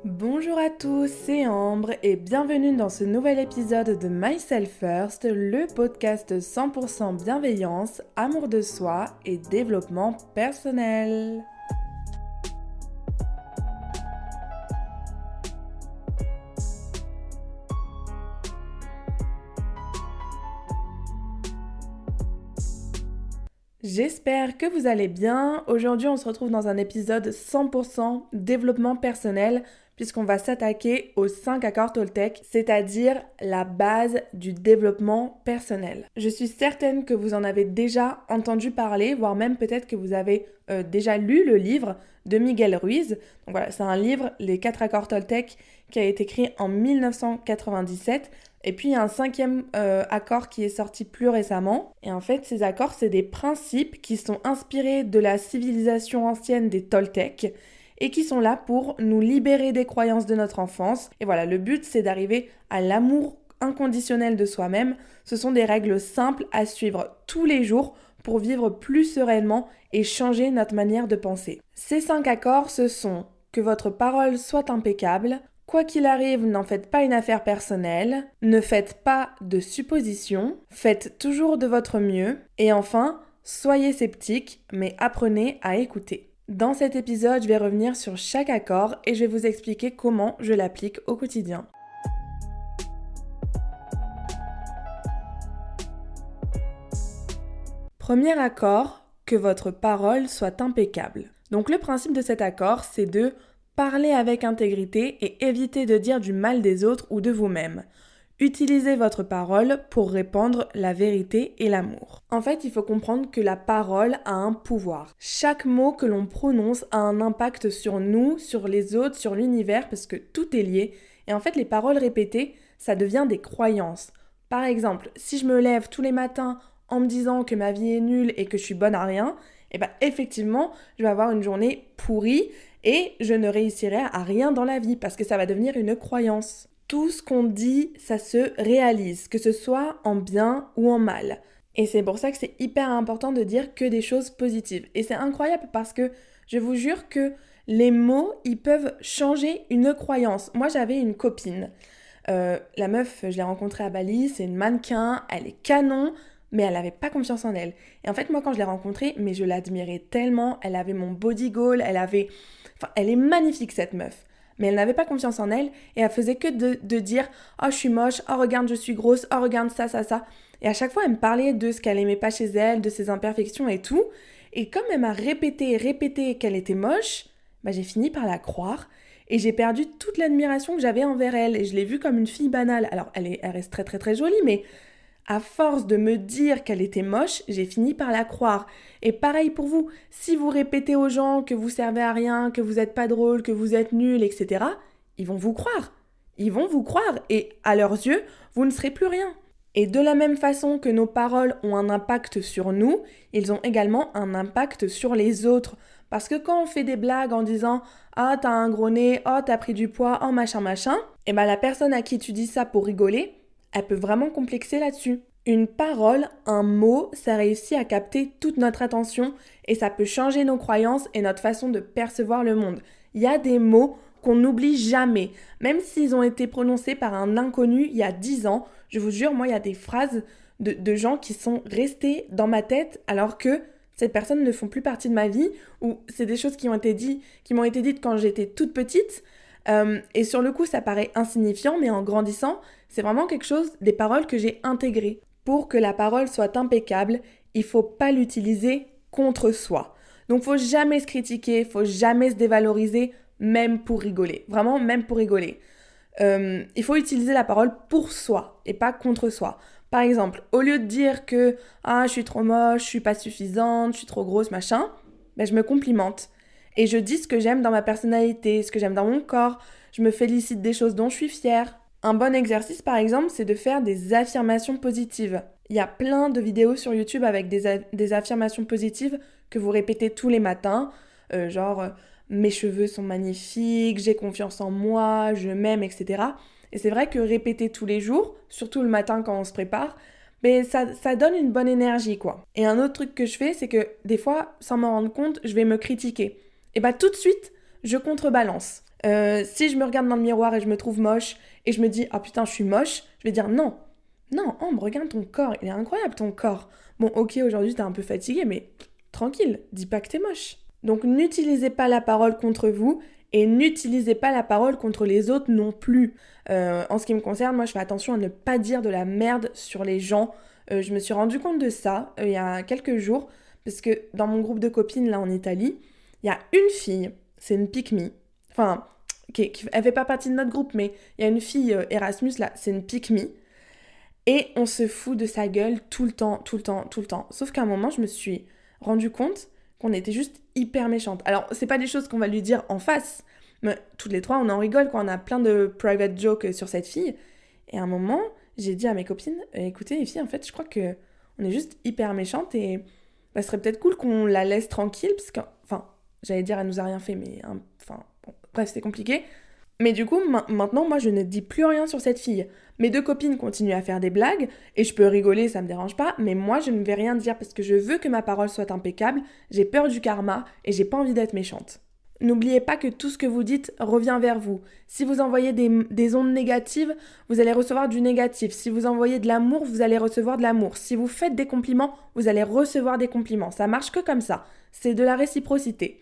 Bonjour à tous, c'est Ambre et bienvenue dans ce nouvel épisode de Myself First, le podcast 100% bienveillance, amour de soi et développement personnel. J'espère que vous allez bien. Aujourd'hui, on se retrouve dans un épisode 100% développement personnel puisqu'on va s'attaquer aux 5 accords Toltec, c'est-à-dire la base du développement personnel. Je suis certaine que vous en avez déjà entendu parler, voire même peut-être que vous avez déjà lu le livre de Miguel Ruiz. Donc voilà, c'est un livre, Les 4 accords Toltec, qui a été écrit en 1997. Et puis il y a un 5e accord qui est sorti plus récemment. Et en fait, ces accords, c'est des principes qui sont inspirés de la civilisation ancienne des Toltecs et qui sont là pour nous libérer des croyances de notre enfance. Et voilà, le but, c'est d'arriver à l'amour inconditionnel de soi-même. Ce sont des règles simples à suivre tous les jours pour vivre plus sereinement et changer notre manière de penser. Ces 5 accords, ce sont que votre parole soit impeccable, quoi qu'il arrive, n'en faites pas une affaire personnelle, ne faites pas de suppositions, faites toujours de votre mieux, et enfin, soyez sceptique, mais apprenez à écouter. Dans cet épisode, je vais revenir sur chaque accord et je vais vous expliquer comment je l'applique au quotidien. Premier accord, que votre parole soit impeccable. Donc le principe de cet accord, c'est de parler avec intégrité et éviter de dire du mal des autres ou de vous-même. Utilisez votre parole pour répandre la vérité et l'amour. En fait, il faut comprendre que la parole a un pouvoir. Chaque mot que l'on prononce a un impact sur nous, sur les autres, sur l'univers, parce que tout est lié. Et en fait, les paroles répétées, ça devient des croyances. Par exemple, si je me lève tous les matins en me disant que ma vie est nulle et que je suis bonne à rien, et bien effectivement, je vais avoir une journée pourrie et je ne réussirai à rien dans la vie parce que ça va devenir une croyance. Tout ce qu'on dit, ça se réalise, que ce soit en bien ou en mal. Et c'est pour ça que c'est hyper important de dire que des choses positives. Et c'est incroyable parce que je vous jure que les mots, ils peuvent changer une croyance. Moi, j'avais une copine. La meuf, je l'ai rencontrée à Bali, c'est une mannequin, elle est canon, mais elle n'avait pas confiance en elle. Et en fait, moi, quand je l'ai rencontrée, mais je l'admirais tellement, elle avait mon body goal, elle est magnifique, cette meuf. Mais elle n'avait pas confiance en elle et elle faisait que de dire « Oh, je suis moche, oh, regarde, je suis grosse, oh, regarde ça, ça, ça ». Et à chaque fois, elle me parlait de ce qu'elle aimait pas chez elle, de ses imperfections et tout. Et comme elle m'a répété qu'elle était moche, j'ai fini par la croire et j'ai perdu toute l'admiration que j'avais envers elle. Et je l'ai vue comme une fille banale. Alors, elle reste très, très, très jolie, mais à force de me dire qu'elle était moche, j'ai fini par la croire. Et pareil pour vous, si vous répétez aux gens que vous servez à rien, que vous n'êtes pas drôle, que vous êtes nul, etc., ils vont vous croire. Ils vont vous croire et à leurs yeux, vous ne serez plus rien. Et de la même façon que nos paroles ont un impact sur nous, ils ont également un impact sur les autres. Parce que quand on fait des blagues en disant « Ah, t'as un gros nez, oh, t'as pris du poids, oh, machin, machin », et la personne à qui tu dis ça pour rigoler, elle peut vraiment complexer là-dessus. Une parole, un mot, ça réussit à capter toute notre attention et ça peut changer nos croyances et notre façon de percevoir le monde. Il y a des mots qu'on n'oublie jamais, même s'ils ont été prononcés par un inconnu il y a 10 ans. Je vous jure, moi, il y a des phrases de gens qui sont restées dans ma tête alors que ces personnes ne font plus partie de ma vie ou c'est des choses qui m'ont été dites quand j'étais toute petite. Et sur le coup, ça paraît insignifiant, mais en grandissant, c'est vraiment quelque chose, des paroles que j'ai intégrées. Pour que la parole soit impeccable, il ne faut pas l'utiliser contre soi. Donc, il ne faut jamais se critiquer, il ne faut jamais se dévaloriser, même pour rigoler. Vraiment, même pour rigoler. Il faut utiliser la parole pour soi et pas contre soi. Par exemple, au lieu de dire que « Ah, je suis trop moche, je suis pas suffisante, je suis trop grosse, machin », je me complimente. Et je dis ce que j'aime dans ma personnalité, ce que j'aime dans mon corps. Je me félicite des choses dont je suis fière. Un bon exercice, par exemple, c'est de faire des affirmations positives. Il y a plein de vidéos sur YouTube avec des affirmations positives que vous répétez tous les matins. Mes cheveux sont magnifiques, j'ai confiance en moi, je m'aime, etc. Et c'est vrai que répéter tous les jours, surtout le matin quand on se prépare, ça donne une bonne énergie, quoi. Et un autre truc que je fais, c'est que des fois, sans m'en rendre compte, je vais me critiquer. Et tout de suite, je contrebalance. Si je me regarde dans le miroir et je me trouve moche et je me dis ah putain je suis moche, je vais dire non. Non, Ambre, regarde ton corps, il est incroyable ton corps. Bon ok aujourd'hui t'es un peu fatiguée mais tranquille, dis pas que t'es moche. Donc n'utilisez pas la parole contre vous et n'utilisez pas la parole contre les autres non plus. En ce qui me concerne, moi je fais attention à ne pas dire de la merde sur les gens. Je me suis rendu compte de ça il y a quelques jours parce que dans mon groupe de copines là en Italie, il y a une fille, c'est une pick me. Enfin, elle fait pas partie de notre groupe, mais il y a une fille Erasmus là, c'est une pick me. Et on se fout de sa gueule tout le temps, tout le temps, tout le temps. Sauf qu'à un moment, je me suis rendu compte qu'on était juste hyper méchantes. Alors, c'est pas des choses qu'on va lui dire en face, mais toutes les trois, on en rigole quand on a plein de private jokes sur cette fille. Et à un moment, j'ai dit à mes copines, écoutez les filles, en fait, je crois que on est juste hyper méchantes et bah, ce serait peut-être cool qu'on la laisse tranquille, parce que, enfin, j'allais dire, elle nous a rien fait, mais, enfin, bon, bref, c'est compliqué. Mais du coup, maintenant, moi, je ne dis plus rien sur cette fille. Mes deux copines continuent à faire des blagues, et je peux rigoler, ça me dérange pas, mais moi, je ne vais rien dire parce que je veux que ma parole soit impeccable, j'ai peur du karma, et j'ai pas envie d'être méchante. N'oubliez pas que tout ce que vous dites revient vers vous. Si vous envoyez des ondes négatives, vous allez recevoir du négatif. Si vous envoyez de l'amour, vous allez recevoir de l'amour. Si vous faites des compliments, vous allez recevoir des compliments. Ça marche que comme ça. C'est de la réciprocité.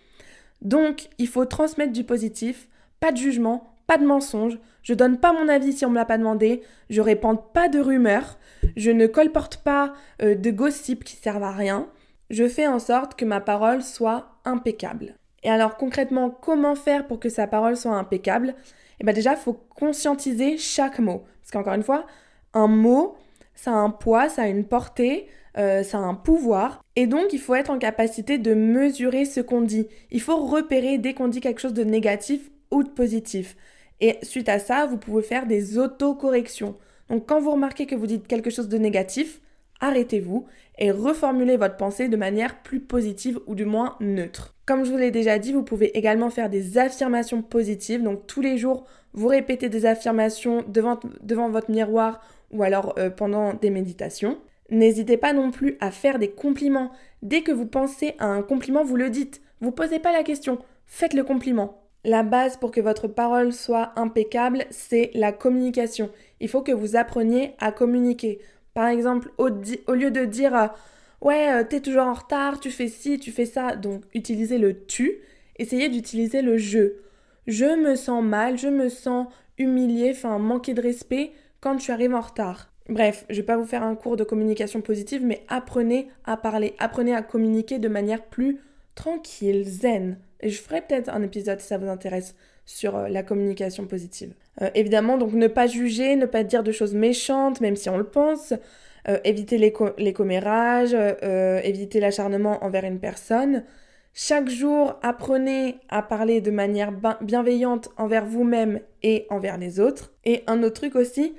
Donc, il faut transmettre du positif, pas de jugement, pas de mensonge. Je donne pas mon avis si on me l'a pas demandé. Je répands pas de rumeurs. Je ne colporte pas de gossip qui servent à rien. Je fais en sorte que ma parole soit impeccable. Et alors concrètement, comment faire pour que sa parole soit impeccable ? Eh bien déjà, il faut conscientiser chaque mot. Parce qu'encore une fois, un mot, ça a un poids, ça a une portée, ça a un pouvoir. Et donc, il faut être en capacité de mesurer ce qu'on dit. Il faut repérer dès qu'on dit quelque chose de négatif ou de positif. Et suite à ça, vous pouvez faire des autocorrections. Donc quand vous remarquez que vous dites quelque chose de négatif, arrêtez-vous et reformulez votre pensée de manière plus positive ou du moins neutre. Comme je vous l'ai déjà dit, vous pouvez également faire des affirmations positives. Donc tous les jours, vous répétez des affirmations devant votre miroir ou alors pendant des méditations. N'hésitez pas non plus à faire des compliments. Dès que vous pensez à un compliment, vous le dites. Vous ne posez pas la question, faites le compliment. La base pour que votre parole soit impeccable, c'est la communication. Il faut que vous appreniez à communiquer. Par exemple, au lieu de dire ouais, t'es toujours en retard, tu fais ci, tu fais ça, donc utilisez le tu, essayez d'utiliser le je. Je me sens mal, je me sens humiliée, enfin manquer de respect quand tu arrives en retard. Bref, je vais pas vous faire un cours de communication positive, mais apprenez à parler, apprenez à communiquer de manière plus tranquille, zen. Et je ferai peut-être un épisode si ça vous intéresse sur la communication positive. Évidemment, donc ne pas juger, ne pas dire de choses méchantes, même si on le pense. Éviter les commérages, éviter l'acharnement envers une personne. Chaque jour, apprenez à parler de manière bienveillante envers vous-même et envers les autres. Et un autre truc aussi,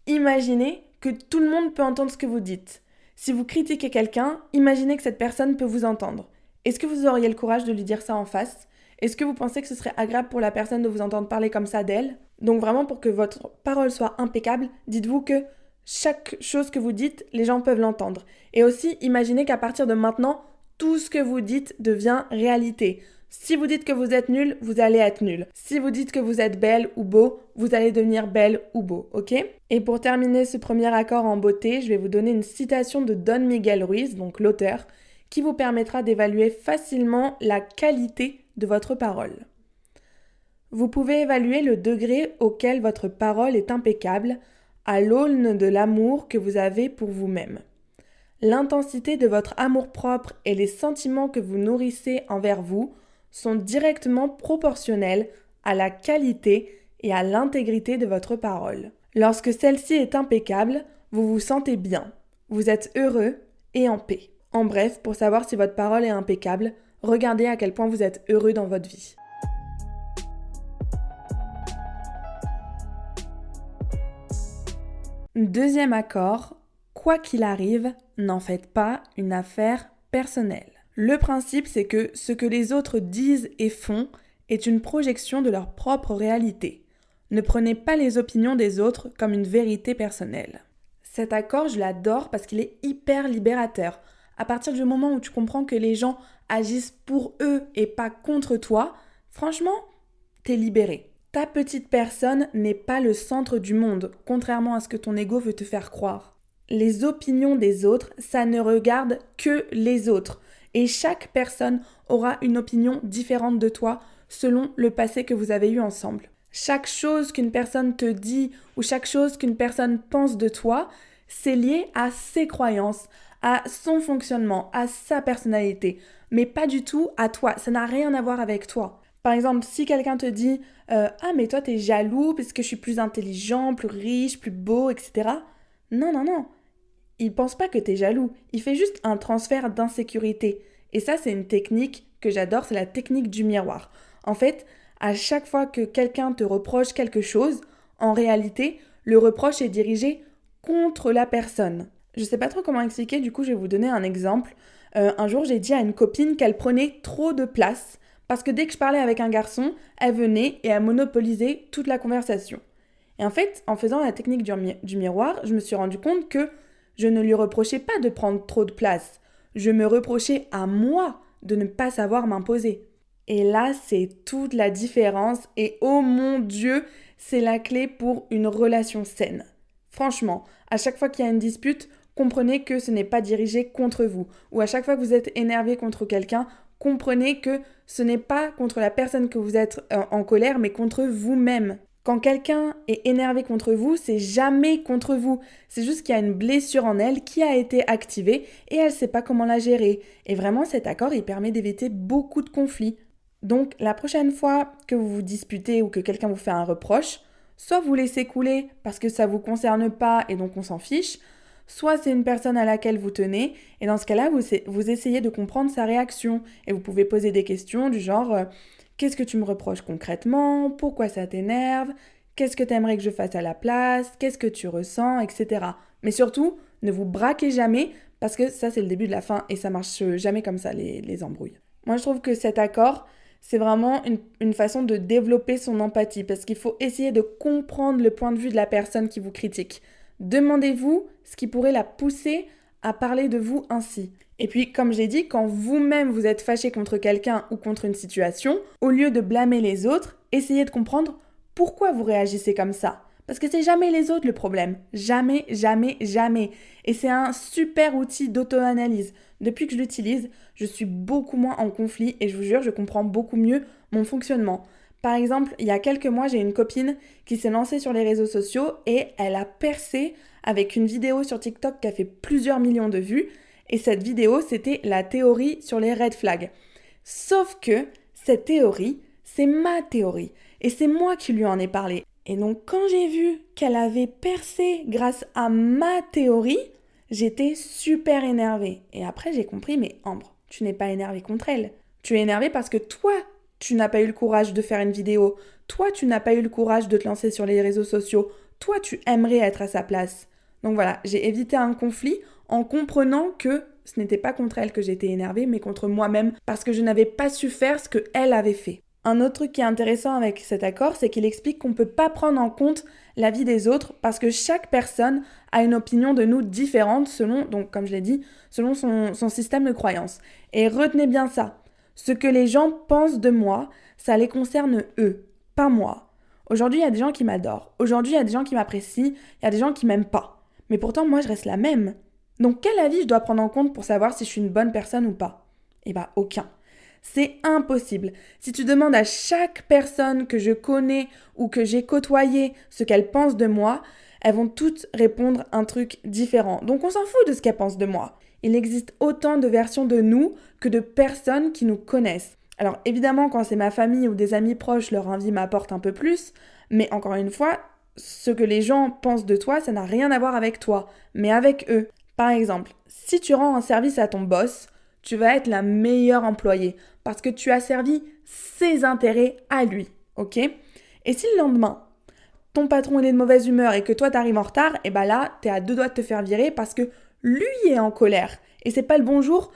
imaginez que tout le monde peut entendre ce que vous dites. Si vous critiquez quelqu'un, imaginez que cette personne peut vous entendre. Est-ce que vous auriez le courage de lui dire ça en face ? Est-ce que vous pensez que ce serait agréable pour la personne de vous entendre parler comme ça d'elle ? Donc vraiment, pour que votre parole soit impeccable, dites-vous que chaque chose que vous dites, les gens peuvent l'entendre. Et aussi, imaginez qu'à partir de maintenant, tout ce que vous dites devient réalité. Si vous dites que vous êtes nul, vous allez être nul. Si vous dites que vous êtes belle ou beau, vous allez devenir belle ou beau, ok ? Et pour terminer ce premier accord en beauté, je vais vous donner une citation de Don Miguel Ruiz, donc l'auteur, qui vous permettra d'évaluer facilement la qualité de votre parole. Vous pouvez évaluer le degré auquel votre parole est impeccable à l'aune de l'amour que vous avez pour vous-même. L'intensité de votre amour-propre et les sentiments que vous nourrissez envers vous sont directement proportionnels à la qualité et à l'intégrité de votre parole. Lorsque celle-ci est impeccable, vous vous sentez bien, vous êtes heureux et en paix. En bref, pour savoir si votre parole est impeccable, regardez à quel point vous êtes heureux dans votre vie. Deuxième accord, quoi qu'il arrive, n'en faites pas une affaire personnelle. Le principe, c'est que ce que les autres disent et font est une projection de leur propre réalité. Ne prenez pas les opinions des autres comme une vérité personnelle. Cet accord, je l'adore parce qu'il est hyper libérateur. À partir du moment où tu comprends que les gens agissent pour eux et pas contre toi, franchement, t'es libéré. Ta petite personne n'est pas le centre du monde, contrairement à ce que ton ego veut te faire croire. Les opinions des autres, ça ne regarde que les autres. Et chaque personne aura une opinion différente de toi selon le passé que vous avez eu ensemble. Chaque chose qu'une personne te dit ou chaque chose qu'une personne pense de toi, c'est lié à ses croyances, à son fonctionnement, à sa personnalité, mais pas du tout à toi. Ça n'a rien à voir avec toi. Par exemple, si quelqu'un te dit « Ah, mais toi, t'es jaloux parce que je suis plus intelligent, plus riche, plus beau, etc. » Non, non, non. Il pense pas que t'es jaloux. Il fait juste un transfert d'insécurité. Et ça, c'est une technique que j'adore, c'est la technique du miroir. En fait, à chaque fois que quelqu'un te reproche quelque chose, en réalité, le reproche est dirigé contre la personne. Je sais pas trop comment expliquer, du coup, je vais vous donner un exemple. Un jour, j'ai dit à une copine qu'elle prenait trop de place parce que dès que je parlais avec un garçon, elle venait et elle monopolisait toute la conversation. Et en fait, en faisant la technique du miroir, je me suis rendu compte que je ne lui reprochais pas de prendre trop de place. Je me reprochais à moi de ne pas savoir m'imposer. Et là, c'est toute la différence et oh mon Dieu, c'est la clé pour une relation saine. Franchement, à chaque fois qu'il y a une dispute, comprenez que ce n'est pas dirigé contre vous. Ou à chaque fois que vous êtes énervé contre quelqu'un, comprenez que ce n'est pas contre la personne que vous êtes en colère, mais contre vous-même. Quand quelqu'un est énervé contre vous, c'est jamais contre vous. C'est juste qu'il y a une blessure en elle qui a été activée et elle ne sait pas comment la gérer. Et vraiment, cet accord, il permet d'éviter beaucoup de conflits. Donc, la prochaine fois que vous vous disputez ou que quelqu'un vous fait un reproche, soit vous laissez couler parce que ça ne vous concerne pas et donc on s'en fiche, soit c'est une personne à laquelle vous tenez et dans ce cas-là, vous essayez de comprendre sa réaction et vous pouvez poser des questions du genre qu'est-ce que tu me reproches concrètement? Pourquoi ça t'énerve? Qu'est-ce que tu aimerais que je fasse à la place? Qu'est-ce que tu ressens? Etc. Mais surtout, ne vous braquez jamais parce que ça, c'est le début de la fin et ça marche jamais comme ça, les embrouilles. Moi, je trouve que cet accord, c'est vraiment une façon de développer son empathie parce qu'il faut essayer de comprendre le point de vue de la personne qui vous critique. Demandez-vous ce qui pourrait la pousser à parler de vous ainsi. Et puis, comme j'ai dit, quand vous-même vous êtes fâché contre quelqu'un ou contre une situation, au lieu de blâmer les autres, essayez de comprendre pourquoi vous réagissez comme ça. Parce que c'est jamais les autres le problème. Jamais, jamais, jamais. Et c'est un super outil d'auto-analyse. Depuis que je l'utilise, je suis beaucoup moins en conflit et je vous jure, je comprends beaucoup mieux mon fonctionnement. Par exemple, il y a quelques mois, j'ai une copine qui s'est lancée sur les réseaux sociaux et elle a percé avec une vidéo sur TikTok qui a fait plusieurs millions de vues. Et cette vidéo, c'était la théorie sur les red flags. Sauf que cette théorie, c'est ma théorie. Et c'est moi qui lui en ai parlé. Et donc, quand j'ai vu qu'elle avait percé grâce à ma théorie, j'étais super énervée. Et après, j'ai compris, mais Ambre, tu n'es pas énervée contre elle. Tu es énervée parce que toi, tu n'as pas eu le courage de faire une vidéo. Toi, tu n'as pas eu le courage de te lancer sur les réseaux sociaux. Toi, tu aimerais être à sa place. Donc voilà, j'ai évité un conflit en comprenant que ce n'était pas contre elle que j'étais énervée, mais contre moi-même parce que je n'avais pas su faire ce qu'elle avait fait. Un autre truc qui est intéressant avec cet accord, c'est qu'il explique qu'on ne peut pas prendre en compte l'avis des autres parce que chaque personne a une opinion de nous différente selon, donc comme je l'ai dit, selon son système de croyance. Et retenez bien ça, ce que les gens pensent de moi, ça les concerne eux, pas moi. Aujourd'hui, il y a des gens qui m'adorent. Aujourd'hui, il y a des gens qui m'apprécient. Il y a des gens qui m'aiment pas. Mais pourtant, moi, je reste la même. Donc, quel avis je dois prendre en compte pour savoir si je suis une bonne personne ou pas? Eh bien, aucun. C'est impossible. Si tu demandes à chaque personne que je connais ou que j'ai côtoyé ce qu'elle pense de moi, elles vont toutes répondre un truc différent. Donc, on s'en fout de ce qu'elles pensent de moi. Il existe autant de versions de nous que de personnes qui nous connaissent. Alors évidemment, quand c'est ma famille ou des amis proches, leur avis m'apporte un peu plus, mais encore une fois, ce que les gens pensent de toi, ça n'a rien à voir avec toi, mais avec eux. Par exemple, si tu rends un service à ton boss, tu vas être la meilleure employée parce que tu as servi ses intérêts à lui, ok? Et si le lendemain, ton patron est de mauvaise humeur et que toi t'arrives en retard, et ben là, t'es à deux doigts de te faire virer parce que lui est en colère. Et c'est pas le bon jour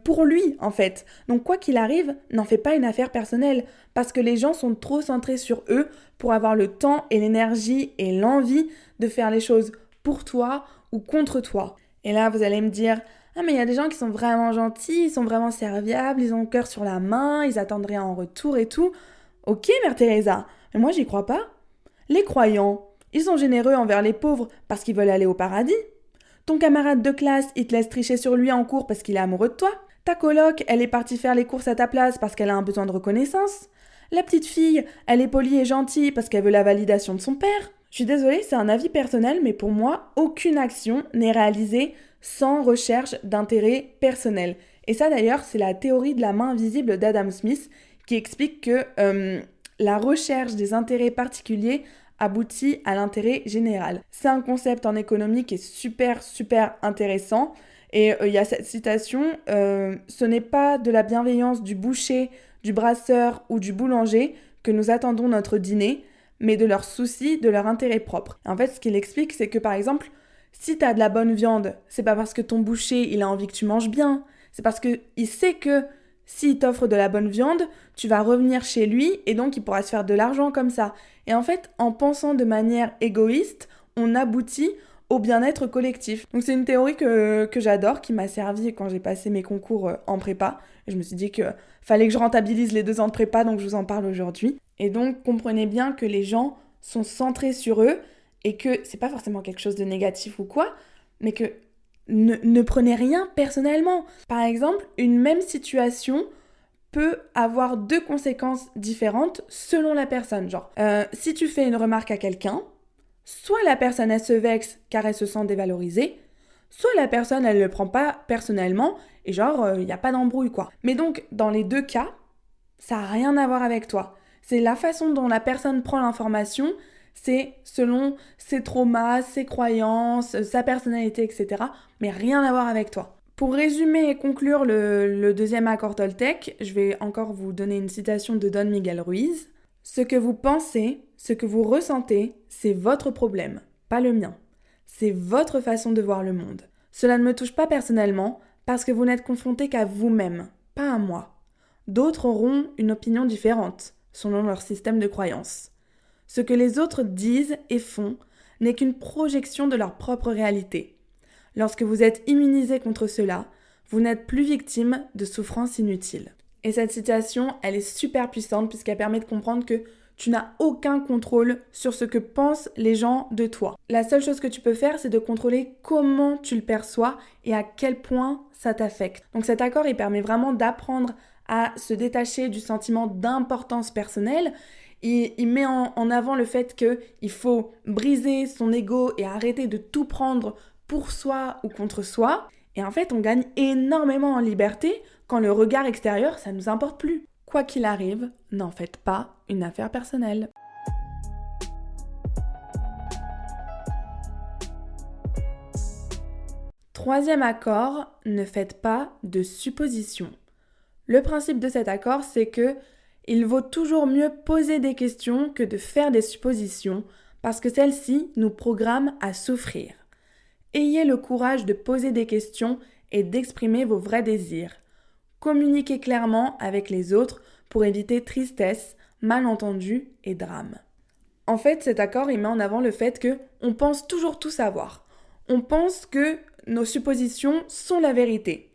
pour lui, en fait. Donc, quoi qu'il arrive, n'en fais pas une affaire personnelle. Parce que les gens sont trop centrés sur eux pour avoir le temps et l'énergie et l'envie de faire les choses pour toi ou contre toi. Et là, vous allez me dire, ah, mais il y a des gens qui sont vraiment gentils, ils sont vraiment serviables, ils ont le cœur sur la main, ils attendent rien en retour et tout. Ok, Mère Teresa, mais moi j'y crois pas. Les croyants, ils sont généreux envers les pauvres parce qu'ils veulent aller au paradis. Ton camarade de classe, il te laisse tricher sur lui en cours parce qu'il est amoureux de toi. Ta coloc, elle est partie faire les courses à ta place parce qu'elle a un besoin de reconnaissance. La petite fille, elle est polie et gentille parce qu'elle veut la validation de son père. Je suis désolée, c'est un avis personnel, mais pour moi, aucune action n'est réalisée sans recherche d'intérêt personnel. Et ça d'ailleurs, c'est la théorie de la main invisible d'Adam Smith qui explique que la recherche des intérêts particuliers aboutit à l'intérêt général. C'est un concept en économie qui est super intéressant. Et il y a cette citation, ce n'est pas de la bienveillance du boucher, du brasseur ou du boulanger que nous attendons notre dîner, mais de leurs soucis, de leur intérêt propre. En fait, ce qu'il explique, c'est que par exemple, si tu as de la bonne viande, c'est pas parce que ton boucher, il a envie que tu manges bien, c'est parce qu'il sait que s'il t'offre de la bonne viande, tu vas revenir chez lui et donc il pourra se faire de l'argent comme ça. Et en fait, en pensant de manière égoïste, on aboutit au bien-être collectif. Donc c'est une théorie que j'adore, qui m'a servi quand j'ai passé mes concours en prépa. Et je me suis dit que fallait que je rentabilise les 2 ans de prépa, donc je vous en parle aujourd'hui. Et donc comprenez bien que les gens sont centrés sur eux et que c'est pas forcément quelque chose de négatif ou quoi, mais que ne prenez rien personnellement. Par exemple, une même situation peut avoir 2 conséquences différentes selon la personne. Genre, si tu fais une remarque à quelqu'un, soit la personne elle se vexe car elle se sent dévalorisée, soit la personne elle le prend pas personnellement et genre il n'y a pas d'embrouille quoi. Mais donc dans les 2 cas, ça n'a rien à voir avec toi. C'est la façon dont la personne prend l'information, c'est selon ses traumas, ses croyances, sa personnalité, etc. Mais rien à voir avec toi. Pour résumer et conclure le deuxième accord Toltec, je vais encore vous donner une citation de Don Miguel Ruiz. Ce que vous pensez, ce que vous ressentez, c'est votre problème, pas le mien. C'est votre façon de voir le monde. Cela ne me touche pas personnellement parce que vous n'êtes confronté qu'à vous-même, pas à moi. D'autres auront une opinion différente, selon leur système de croyance. Ce que les autres disent et font n'est qu'une projection de leur propre réalité. Lorsque vous êtes immunisé contre cela, vous n'êtes plus victime de souffrances inutiles. Et cette citation, elle est super puissante puisqu'elle permet de comprendre que tu n'as aucun contrôle sur ce que pensent les gens de toi. La seule chose que tu peux faire, c'est de contrôler comment tu le perçois et à quel point ça t'affecte. Donc cet accord, il permet vraiment d'apprendre à se détacher du sentiment d'importance personnelle. Il met en avant le fait qu'il faut briser son ego et arrêter de tout prendre pour soi ou contre soi. Et en fait, on gagne énormément en liberté quand le regard extérieur, ça ne nous importe plus. Quoi qu'il arrive, n'en faites pas une affaire personnelle. Troisième accord, ne faites pas de suppositions. Le principe de cet accord, c'est que il vaut toujours mieux poser des questions que de faire des suppositions, parce que celles-ci nous programment à souffrir. Ayez le courage de poser des questions et d'exprimer vos vrais désirs. Communiquez clairement avec les autres pour éviter tristesse, malentendus et drames. En fait, cet accord, il met en avant le fait qu'on pense toujours tout savoir. On pense que nos suppositions sont la vérité.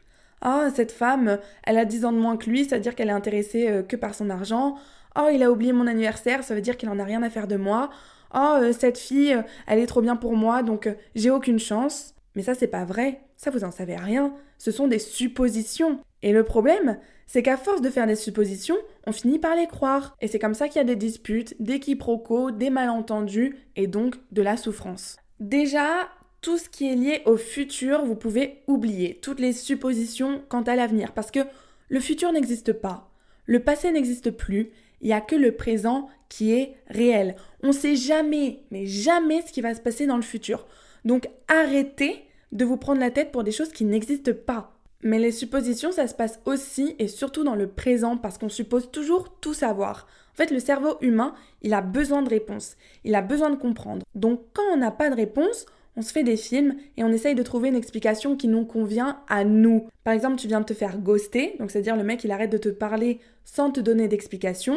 Ah, cette femme, elle a 10 ans de moins que lui, ça veut dire qu'elle est intéressée que par son argent. Oh, il a oublié mon anniversaire, ça veut dire qu'il en a rien à faire de moi. Oh, cette fille, elle est trop bien pour moi, donc j'ai aucune chance. Mais ça, c'est pas vrai. Ça, vous en savez rien. Ce sont des suppositions. Et le problème, c'est qu'à force de faire des suppositions, on finit par les croire. Et c'est comme ça qu'il y a des disputes, des quiproquos, des malentendus et donc de la souffrance. Déjà, tout ce qui est lié au futur, vous pouvez oublier toutes les suppositions quant à l'avenir parce que le futur n'existe pas, le passé n'existe plus, il n'y a que le présent qui est réel. On ne sait jamais, mais jamais ce qui va se passer dans le futur. Donc arrêtez de vous prendre la tête pour des choses qui n'existent pas. Mais les suppositions, ça se passe aussi et surtout dans le présent parce qu'on suppose toujours tout savoir. En fait, le cerveau humain, il a besoin de réponses, il a besoin de comprendre. Donc quand on n'a pas de réponse, on se fait des films et on essaye de trouver une explication qui nous convient à nous. Par exemple, tu viens de te faire ghoster, donc c'est-à-dire le mec il arrête de te parler sans te donner d'explication.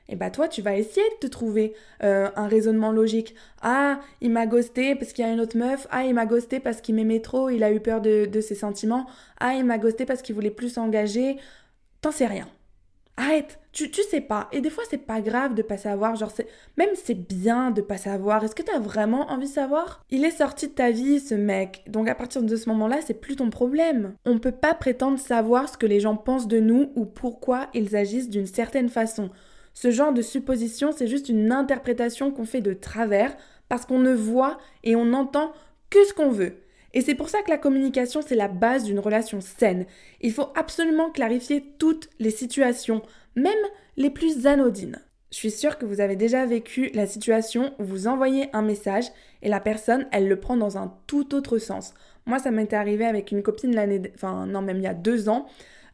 Et bah toi, tu vas essayer de te trouver un raisonnement logique. Ah, il m'a ghosté parce qu'il y a une autre meuf. Ah, il m'a ghosté parce qu'il m'aimait trop, il a eu peur de ses sentiments. Ah, il m'a ghosté parce qu'il voulait plus s'engager. T'en sais rien. arrête, tu sais pas. Et des fois, c'est pas grave de pas savoir, même c'est bien de pas savoir. Est-ce que t'as vraiment envie de savoir? Il est sorti de ta vie, ce mec. Donc à partir de ce moment-là, c'est plus ton problème. On peut pas prétendre savoir ce que les gens pensent de nous ou pourquoi ils agissent d'une certaine façon. Ce genre de supposition, c'est juste une interprétation qu'on fait de travers parce qu'on ne voit et on n'entend que ce qu'on veut. Et c'est pour ça que la communication, c'est la base d'une relation saine. Il faut absolument clarifier toutes les situations, même les plus anodines. Je suis sûre que vous avez déjà vécu la situation où vous envoyez un message et la personne, elle le prend dans un tout autre sens. Moi, ça m'était arrivé avec une copine même il y a 2 ans.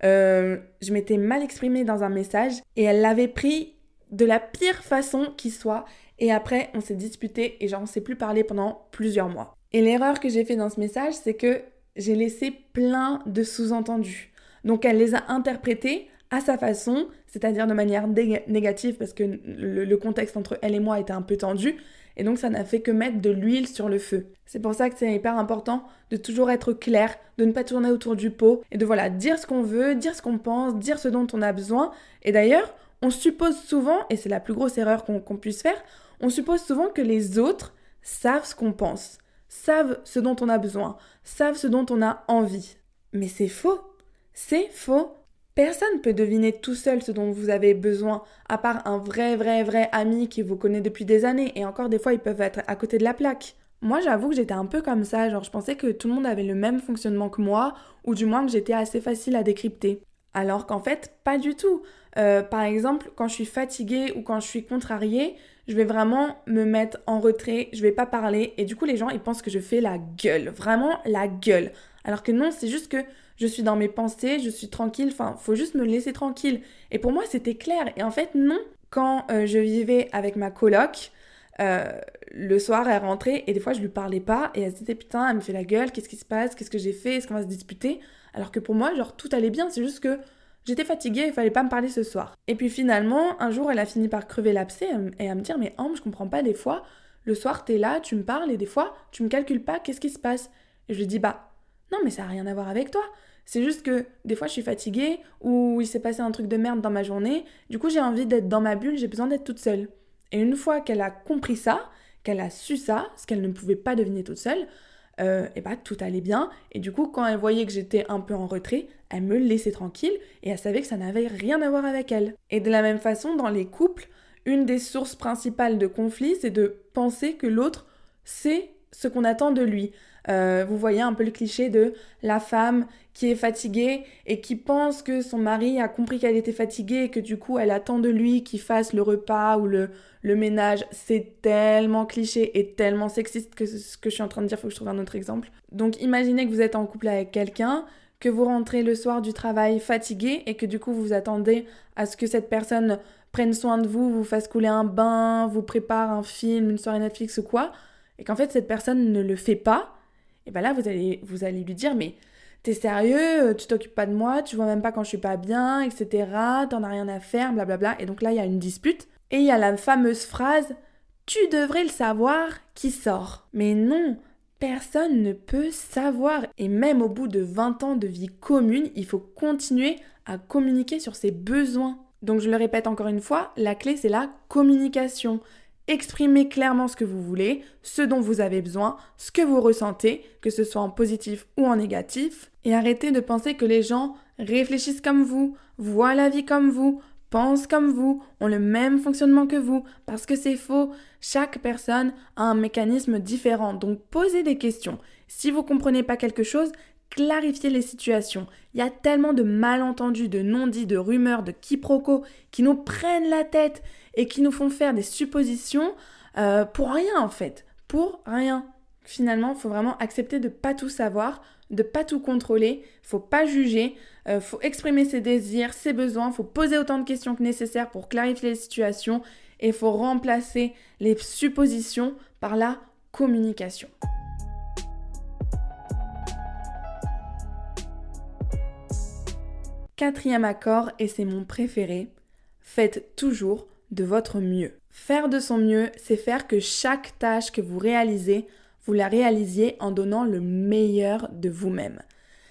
Je m'étais mal exprimée dans un message et elle l'avait pris de la pire façon qui soit. Et après, on s'est disputé et on s'est plus parlé pendant plusieurs mois. Et l'erreur que j'ai fait dans ce message, c'est que j'ai laissé plein de sous-entendus. Donc elle les a interprétés à sa façon, c'est-à-dire de manière négative parce que le contexte entre elle et moi était un peu tendu. Et donc ça n'a fait que mettre de l'huile sur le feu. C'est pour ça que c'est hyper important de toujours être clair, de ne pas tourner autour du pot et de dire ce qu'on veut, dire ce qu'on pense, dire ce dont on a besoin. Et d'ailleurs, on suppose souvent, et c'est la plus grosse erreur qu'on puisse faire, on suppose souvent que les autres savent ce qu'on pense, savent ce dont on a besoin, savent ce dont on a envie. Mais c'est faux. C'est faux. Personne ne peut deviner tout seul ce dont vous avez besoin, à part un vrai ami qui vous connaît depuis des années, et encore des fois ils peuvent être à côté de la plaque. Moi j'avoue que j'étais un peu comme ça, je pensais que tout le monde avait le même fonctionnement que moi, ou du moins que j'étais assez facile à décrypter. Alors qu'en fait, pas du tout. Par exemple, quand je suis fatiguée ou quand je suis contrariée, je vais vraiment me mettre en retrait, je vais pas parler, et du coup les gens ils pensent que je fais la gueule, vraiment la gueule. Alors que non, c'est juste que je suis dans mes pensées, je suis tranquille, faut juste me laisser tranquille. Et pour moi c'était clair, et en fait non. Quand je vivais avec ma coloc, le soir elle rentrait et des fois je lui parlais pas et elle se disait putain elle me fait la gueule, qu'est-ce qui se passe, qu'est-ce que j'ai fait, est-ce qu'on va se disputer? Alors que pour moi tout allait bien, c'est juste que j'étais fatiguée, il fallait pas me parler ce soir. Et puis finalement un jour elle a fini par crever l'abcès et à me dire mais Ambre je comprends pas, des fois le soir t'es là, tu me parles et des fois tu me calcules pas, qu'est-ce qui se passe? Et je lui dis bah non mais ça a rien à voir avec toi. C'est juste que des fois je suis fatiguée ou il s'est passé un truc de merde dans ma journée, du coup j'ai envie d'être dans ma bulle, j'ai besoin d'être toute seule. Et une fois qu'elle a compris ça, qu'elle a su ça, ce qu'elle ne pouvait pas deviner toute seule, et bah tout allait bien. Et du coup, quand elle voyait que j'étais un peu en retrait, elle me laissait tranquille et elle savait que ça n'avait rien à voir avec elle. Et de la même façon, dans les couples, une des sources principales de conflit, c'est de penser que l'autre sait ce qu'on attend de lui. Vous voyez un peu le cliché de la femme qui est fatiguée et qui pense que son mari a compris qu'elle était fatiguée et que du coup elle attend de lui qu'il fasse le repas ou le ménage. C'est tellement cliché et tellement sexiste que ce que je suis en train de dire, faut que je trouve un autre exemple. Donc imaginez que vous êtes en couple avec quelqu'un, que vous rentrez le soir du travail fatigué et que du coup vous vous attendez à ce que cette personne prenne soin de vous, vous fasse couler un bain, vous prépare un film, une soirée Netflix ou quoi, et qu'en fait cette personne ne le fait pas. Et bien là, vous allez lui dire, mais t'es sérieux, tu t'occupes pas de moi, tu vois même pas quand je suis pas bien, etc. T'en as rien à faire, blablabla. Et donc là, il y a une dispute. Et il y a la fameuse phrase « Tu devrais le savoir » qui sort. Mais non, personne ne peut savoir. Et même au bout de 20 ans de vie commune, il faut continuer à communiquer sur ses besoins. Donc je le répète encore une fois, la clé c'est la communication. Exprimez clairement ce que vous voulez, ce dont vous avez besoin, ce que vous ressentez, que ce soit en positif ou en négatif. Et arrêtez de penser que les gens réfléchissent comme vous, voient la vie comme vous, pensent comme vous, ont le même fonctionnement que vous, parce que c'est faux. Chaque personne a un mécanisme différent, donc posez des questions. Si vous ne comprenez pas quelque chose, clarifiez les situations. Il y a tellement de malentendus, de non-dits, de rumeurs, de quiproquos qui nous prennent la tête et qui nous font faire des suppositions pour rien en fait. Pour rien. Finalement, il faut vraiment accepter de ne pas tout savoir, de ne pas tout contrôler, il ne faut pas juger, il faut exprimer ses désirs, ses besoins, il faut poser autant de questions que nécessaire pour clarifier les situations et il faut remplacer les suppositions par la communication. Quatrième accord, et c'est mon préféré, faites toujours de votre mieux. Faire de son mieux, c'est faire que chaque tâche que vous réalisez, vous la réalisiez en donnant le meilleur de vous-même.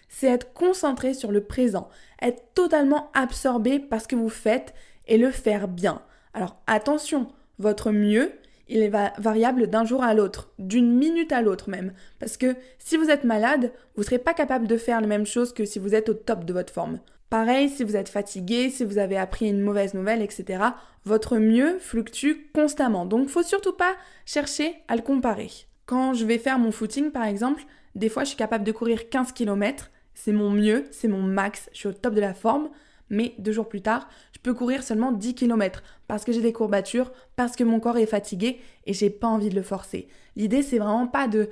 c'est être concentré sur le présent, être totalement absorbé par ce que vous faites et le faire bien. Alors attention, votre mieux, il est variable d'un jour à l'autre, d'une minute à l'autre même. Parce que si vous êtes malade, vous ne serez pas capable de faire les mêmes choses que si vous êtes au top de votre forme. Pareil, si vous êtes fatigué, si vous avez appris une mauvaise nouvelle, etc., votre mieux fluctue constamment. Donc, il ne faut surtout pas chercher à le comparer. Quand je vais faire mon footing, par exemple, des fois, je suis capable de courir 15 km. C'est mon mieux, c'est mon max, je suis au top de la forme. Mais 2 jours plus tard, je peux courir seulement 10 km parce que j'ai des courbatures, parce que mon corps est fatigué et j'ai pas envie de le forcer. L'idée, c'est vraiment pas de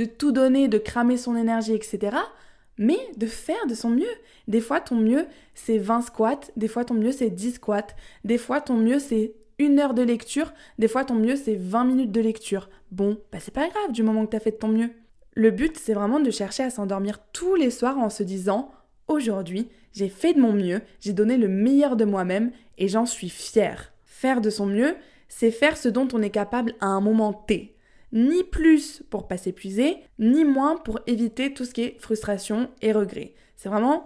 tout donner, de cramer son énergie, etc., mais de faire de son mieux. Des fois, ton mieux, c'est 20 squats, des fois, ton mieux, c'est 10 squats, des fois, ton mieux, c'est 1 heure de lecture, des fois, ton mieux, c'est 20 minutes de lecture. Bon, c'est pas grave du moment que t'as fait de ton mieux. Le but, c'est vraiment de chercher à s'endormir tous les soirs en se disant « Aujourd'hui, j'ai fait de mon mieux, j'ai donné le meilleur de moi-même et j'en suis fière. » Faire de son mieux, c'est faire ce dont on est capable à un moment T. Ni plus pour pas s'épuiser, ni moins pour éviter tout ce qui est frustration et regret. C'est vraiment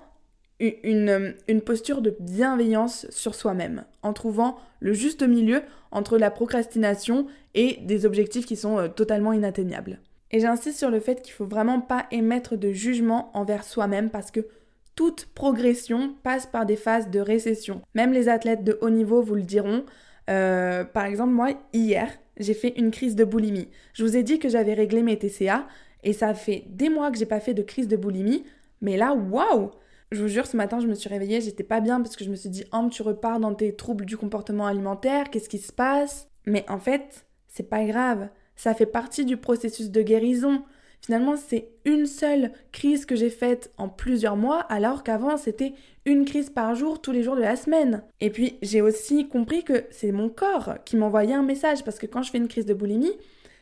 une posture de bienveillance sur soi-même, en trouvant le juste milieu entre la procrastination et des objectifs qui sont totalement inatteignables. Et j'insiste sur le fait qu'il ne faut vraiment pas émettre de jugement envers soi-même parce que toute progression passe par des phases de récession. Même les athlètes de haut niveau vous le diront. Par exemple, moi, hier, j'ai fait une crise de boulimie. Je vous ai dit que j'avais réglé mes TCA et ça fait des mois que j'ai pas fait de crise de boulimie. Mais là, waouh! Je vous jure, ce matin, je me suis réveillée, j'étais pas bien parce que je me suis dit « tu repars dans tes troubles du comportement alimentaire, qu'est-ce qui se passe ?» Mais en fait, c'est pas grave. Ça fait partie du processus de guérison. Finalement, c'est une seule crise que j'ai faite en plusieurs mois, alors qu'avant, c'était une crise par jour, tous les jours de la semaine. Et puis, j'ai aussi compris que c'est mon corps qui m'envoyait un message, parce que quand je fais une crise de boulimie,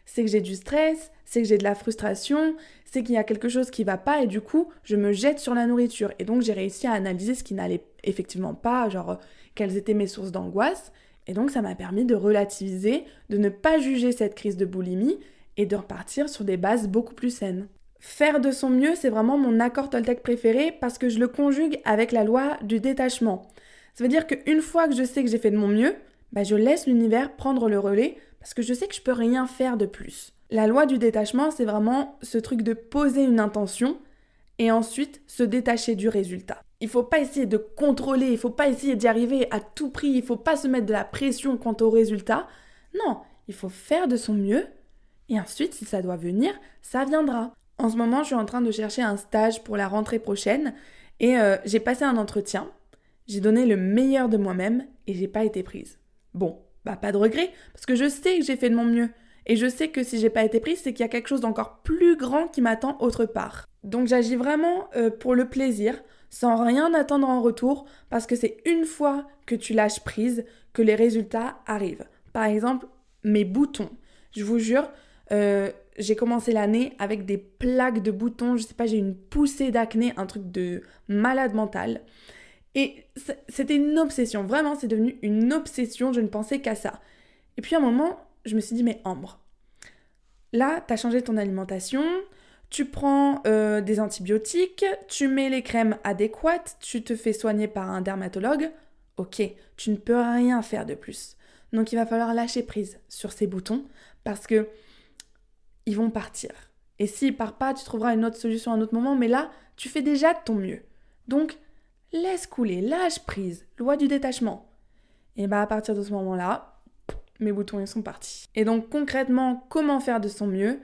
c'est que j'ai du stress, c'est que j'ai de la frustration, c'est qu'il y a quelque chose qui va pas, et du coup, je me jette sur la nourriture. Et donc, j'ai réussi à analyser ce qui n'allait effectivement pas, genre, quelles étaient mes sources d'angoisse. Et donc, ça m'a permis de relativiser, de ne pas juger cette crise de boulimie, et de repartir sur des bases beaucoup plus saines. Faire de son mieux, c'est vraiment mon accord Toltec préféré parce que je le conjugue avec la loi du détachement. Ça veut dire qu'une fois que je sais que j'ai fait de mon mieux, je laisse l'univers prendre le relais parce que je sais que je peux rien faire de plus. La loi du détachement, c'est vraiment ce truc de poser une intention et ensuite se détacher du résultat. Il ne faut pas essayer de contrôler, il ne faut pas essayer d'y arriver à tout prix, il ne faut pas se mettre de la pression quant au résultat. Non, il faut faire de son mieux. Et ensuite, si ça doit venir, ça viendra. En ce moment, je suis en train de chercher un stage pour la rentrée prochaine et j'ai passé un entretien. J'ai donné le meilleur de moi-même et j'ai pas été prise. Bon, pas de regret parce que je sais que j'ai fait de mon mieux. Et je sais que si j'ai pas été prise, c'est qu'il y a quelque chose d'encore plus grand qui m'attend autre part. Donc j'agis vraiment pour le plaisir, sans rien attendre en retour, parce que c'est une fois que tu lâches prise que les résultats arrivent. Par exemple, mes boutons. Je vous jure, j'ai commencé l'année avec des plaques de boutons, je sais pas, j'ai une poussée d'acné, un truc de malade mental. Et c'était une obsession, vraiment, c'est devenu une obsession, je ne pensais qu'à ça. Et puis à un moment, je me suis dit, mais Ambre, là, t'as changé ton alimentation, tu prends des antibiotiques, tu mets les crèmes adéquates, tu te fais soigner par un dermatologue. Ok, tu ne peux rien faire de plus. Donc il va falloir lâcher prise sur ces boutons parce que ils vont partir. Et s'ils partent pas, tu trouveras une autre solution à un autre moment, mais là, tu fais déjà de ton mieux. Donc, laisse couler, lâche prise, loi du détachement. Et à partir de ce moment-là, mes boutons ils sont partis. Et donc concrètement, comment faire de son mieux ?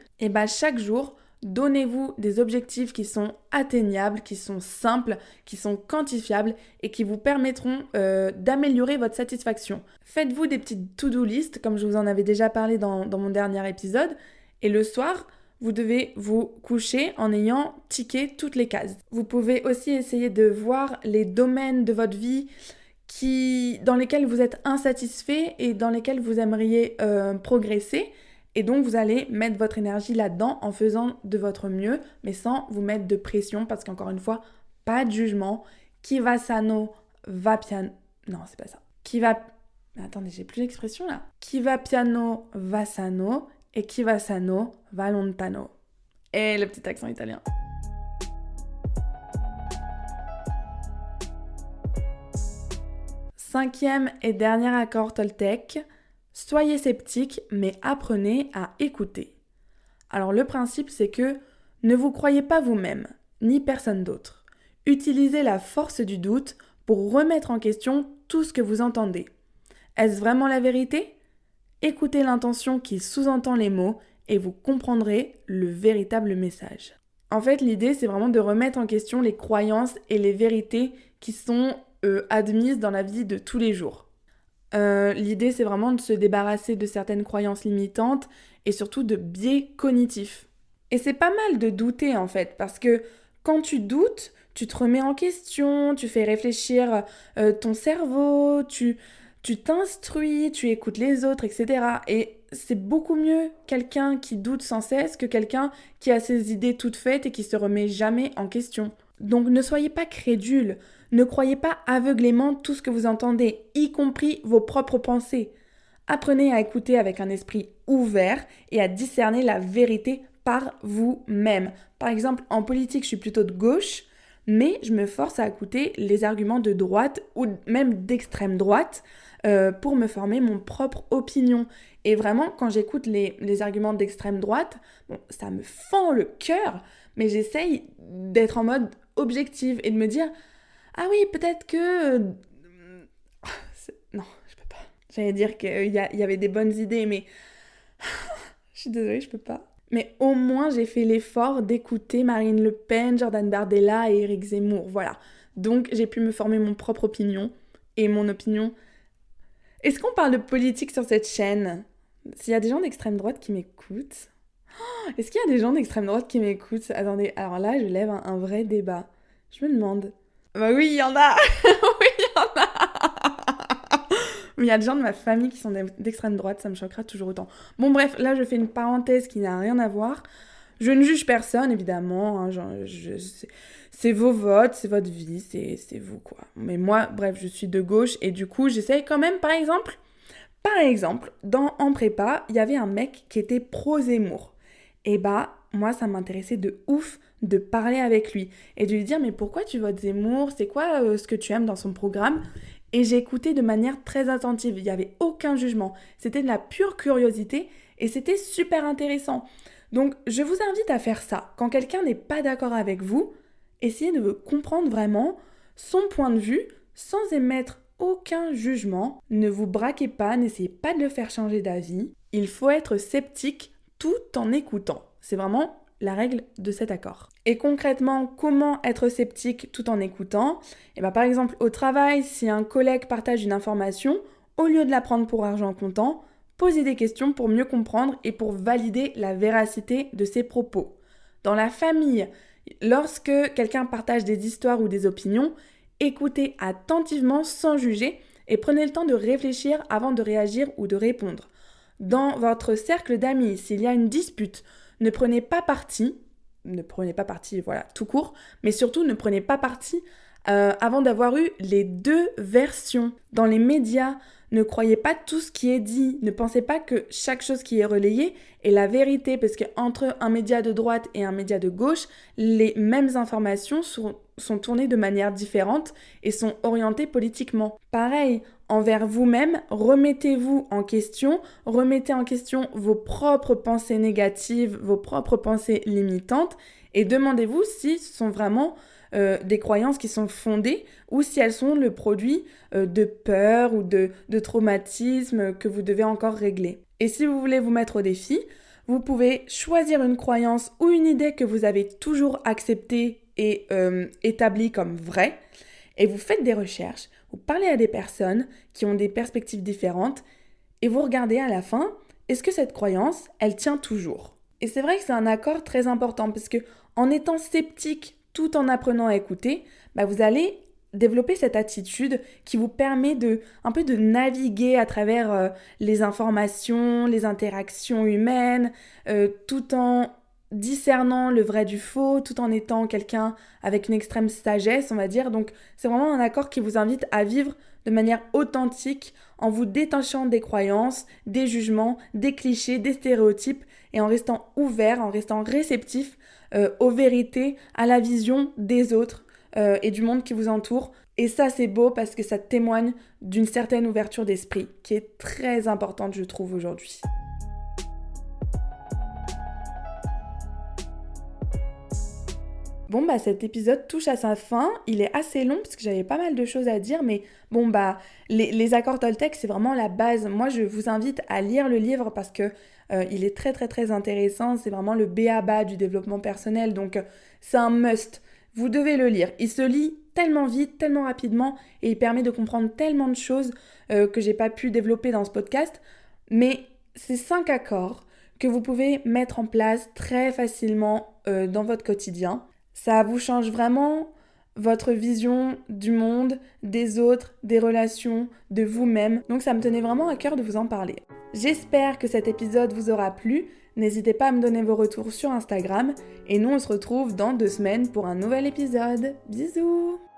Chaque jour, donnez-vous des objectifs qui sont atteignables, qui sont simples, qui sont quantifiables et qui vous permettront d'améliorer votre satisfaction. Faites-vous des petites to-do list, comme je vous en avais déjà parlé dans mon dernier épisode. Et le soir, vous devez vous coucher en ayant tické toutes les cases. Vous pouvez aussi essayer de voir les domaines de votre vie dans lesquels vous êtes insatisfait et dans lesquels vous aimeriez progresser. Et donc, vous allez mettre votre énergie là-dedans en faisant de votre mieux, mais sans vous mettre de pression parce qu'encore une fois, pas de jugement. Chi va sano, va piano... Non, c'est pas ça. Mais attendez, j'ai plus l'expression là. Chi va piano, va sano. Et chi va sano, va lontano. Et le petit accent italien. 5e et dernier accord Toltec, soyez sceptique mais apprenez à écouter. Alors le principe c'est que ne vous croyez pas vous-même, ni personne d'autre. Utilisez la force du doute pour remettre en question tout ce que vous entendez. Est-ce vraiment la vérité ? Écoutez l'intention qui sous-entend les mots et vous comprendrez le véritable message. En fait, l'idée, c'est vraiment de remettre en question les croyances et les vérités qui sont admises dans la vie de tous les jours. L'idée, c'est vraiment de se débarrasser de certaines croyances limitantes et surtout de biais cognitifs. Et c'est pas mal de douter, en fait, parce que quand tu doutes, tu te remets en question, tu fais réfléchir ton cerveau, tu t'instruis, tu écoutes les autres, etc. Et c'est beaucoup mieux quelqu'un qui doute sans cesse que quelqu'un qui a ses idées toutes faites et qui se remet jamais en question. Donc ne soyez pas crédules, ne croyez pas aveuglément tout ce que vous entendez, y compris vos propres pensées. Apprenez à écouter avec un esprit ouvert et à discerner la vérité par vous-même. Par exemple, en politique, je suis plutôt de gauche, mais je me force à écouter les arguments de droite ou même d'extrême droite pour me former mon propre opinion. Et vraiment, quand j'écoute les arguments d'extrême droite, bon, ça me fend le cœur, mais j'essaye d'être en mode objective et de me dire « Ah oui, peut-être que... Non, je peux pas. J'allais dire qu'il y avait des bonnes idées, mais... je suis désolée, je peux pas. Mais au moins, j'ai fait l'effort d'écouter Marine Le Pen, Jordan Bardella et Éric Zemmour, voilà. Donc, j'ai pu me former mon propre opinion. Et mon opinion... Est-ce qu'on parle de politique sur cette chaîne ? S'il y a des gens d'extrême droite qui m'écoutent... Est-ce qu'il y a des gens d'extrême droite qui m'écoutent ? Attendez, alors là, je lève un vrai débat. Je me demande... Bah oui, il y en a. Oui, il y en a. Mais il y a des gens de ma famille qui sont d'extrême droite, ça me choquera toujours autant. Bon bref, là je fais une parenthèse qui n'a rien à voir. Je ne juge personne, évidemment. Hein, c'est vos votes, c'est votre vie, c'est vous, quoi. Mais moi, bref, je suis de gauche et du coup, j'essaye quand même, par exemple, en prépa, il y avait un mec qui était pro-Zemmour. Et bah, moi, ça m'intéressait de ouf de parler avec lui et de lui dire « Mais pourquoi tu votes Zemmour ? C'est quoi ce que tu aimes dans son programme ?» Et j'ai écouté de manière très attentive. Il n'y avait aucun jugement. C'était de la pure curiosité et c'était super intéressant. Donc, je vous invite à faire ça. Quand quelqu'un n'est pas d'accord avec vous, essayez de comprendre vraiment son point de vue sans émettre aucun jugement. Ne vous braquez pas, n'essayez pas de le faire changer d'avis. Il faut être sceptique tout en écoutant. C'est vraiment la règle de cet accord. Et concrètement, comment être sceptique tout en écoutant ? Par exemple, au travail, si un collègue partage une information, au lieu de la prendre pour argent comptant, posez des questions pour mieux comprendre et pour valider la véracité de ses propos. Dans la famille, lorsque quelqu'un partage des histoires ou des opinions, écoutez attentivement sans juger et prenez le temps de réfléchir avant de réagir ou de répondre. Dans votre cercle d'amis, s'il y a une dispute, ne prenez pas parti, voilà, tout court, mais surtout ne prenez pas parti avant d'avoir eu les deux versions. Dans les médias, ne croyez pas tout ce qui est dit, ne pensez pas que chaque chose qui est relayée est la vérité, parce qu'entre un média de droite et un média de gauche, les mêmes informations sont tournées de manière différente et sont orientées politiquement. Pareil, envers vous-même, remettez-vous en question, remettez en question vos propres pensées négatives, vos propres pensées limitantes et demandez-vous si ce sont vraiment des croyances qui sont fondées ou si elles sont le produit de peur ou de traumatisme que vous devez encore régler. Et si vous voulez vous mettre au défi, vous pouvez choisir une croyance ou une idée que vous avez toujours acceptée et établie comme vraie et vous faites des recherches, vous parlez à des personnes qui ont des perspectives différentes et vous regardez à la fin, est-ce que cette croyance, elle tient toujours ? Et c'est vrai que c'est un accord très important parce que en étant sceptique tout en apprenant à écouter, vous allez développer cette attitude qui vous permet un peu de naviguer à travers les informations, les interactions humaines, tout en discernant le vrai du faux, tout en étant quelqu'un avec une extrême sagesse, on va dire. Donc, c'est vraiment un accord qui vous invite à vivre de manière authentique, en vous détachant des croyances, des jugements, des clichés, des stéréotypes, et en restant ouvert, en restant réceptif aux vérités, à la vision des autres et du monde qui vous entoure, Et ça, c'est beau parce que ça témoigne d'une certaine ouverture d'esprit qui est très importante, je trouve, aujourd'hui. Bon, cet épisode touche à sa fin. Il est assez long parce que j'avais pas mal de choses à dire, mais les accords Toltec, c'est vraiment la base. Moi, je vous invite à lire le livre parce que il est très, très, très intéressant. C'est vraiment le b.a.-ba du développement personnel, donc c'est un must. Vous devez le lire. Il se lit tellement vite, tellement rapidement, et il permet de comprendre tellement de choses que j'ai pas pu développer dans ce podcast. Mais ces 5 accords que vous pouvez mettre en place très facilement dans votre quotidien. Ça vous change vraiment votre vision du monde, des autres, des relations, de vous-même. Donc ça me tenait vraiment à cœur de vous en parler. J'espère que cet épisode vous aura plu. N'hésitez pas à me donner vos retours sur Instagram. Et nous, on se retrouve dans 2 semaines pour un nouvel épisode. Bisous!